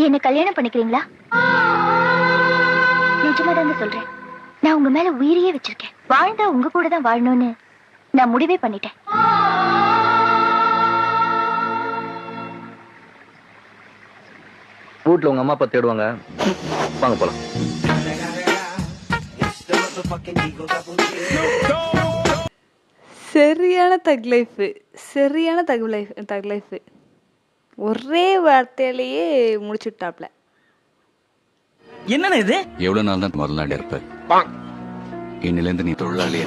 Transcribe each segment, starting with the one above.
என்ன கல்யாணம் பண்ணிக்கிறீங்களா? நிஜமா தாங்க சொல்றேன். நான் உங்க மேல உயிரையே வச்சிருக்கேன். வாழ்ந்தா உங்க கூட தான் வாழணும்னு நான் முடிவே பண்ணிட்டேன். வீட்ல உங்க அம்மா அப்பா தேடுவாங்க, வாங்க போலாம். சரியான தக் லைஃப், சரியான தக் லைஃப். ஒரே வார்த்தையிலேயே முடிச்சுட்டாப்ல. என்னண்ணே இது? எவ்வளவு நாள் தான் முதலாளி இருப்ப? இன்னிலேருந்து நீ தொழிலாளி.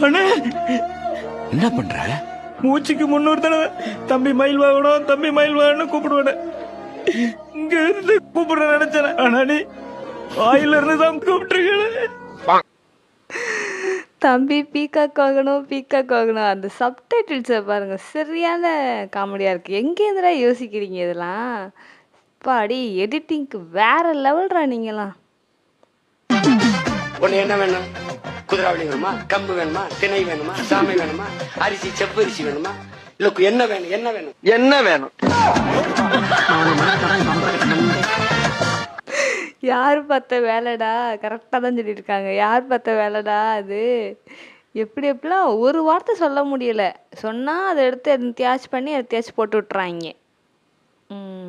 அண்ணே, என்ன பண்ற? மூச்சுக்கு 300 தடவை தம்பி மயில் வாங்கணும், தம்பி மயில் வாங்கணும் கூப்பிடுவேன். இங்க இருந்து கூப்பிடுற நினைச்சேன். ஆனா நீ வாயில இருந்து தான் கூப்பிட்டுருக்கேன். தம்பி பீகாக் வாங்கணும், பீகாக் வாங்கணும். அந்த சப்டைட்டில்ஸை பாருங்க, சரியான காமெடியா இருக்கு. எங்கேருந்துடா யோசிக்கிறீங்க இதெல்லாம்? பாடி எடிட்டிங்க்கு வேற லெவல்ரா நீங்களாம். உன்னை என்ன வேணும்? குதிராவளி வேணுமா? கம்பு வேணுமா? திணை வேணுமா? சாமை வேணுமா? அரிசி செவ்வரிசி வேணுமா? இல்ல என்ன வேணும்? என்ன வேணும்? என்ன வேணும்? யார் பார்த்த வேலைடா? கரெக்டாக தான் சொல்லியிருக்காங்க. யார் பார்த்த வேலைடா அது? எப்படி எப்படிலாம் ஒரு வார்த்தை சொல்ல முடியல. சொன்னால் அதை எடுத்து எத்தையாச்சும் பண்ணி எத்தையாச்சும் போட்டு விட்றாங்க.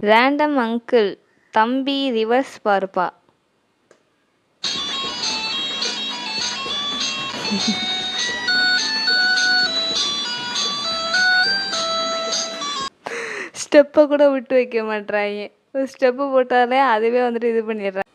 ரேண்டம் அங்கிள் தம்பி ரிவர்ஸ் பாருப்பா. ஸ்டெப்பை கூட விட்டு வைக்க மாட்றாங்க. ஒரு ஸ்டெப்பு போட்டாலே அதுவே வந்துட்டு இது பண்ணிடுறாங்க.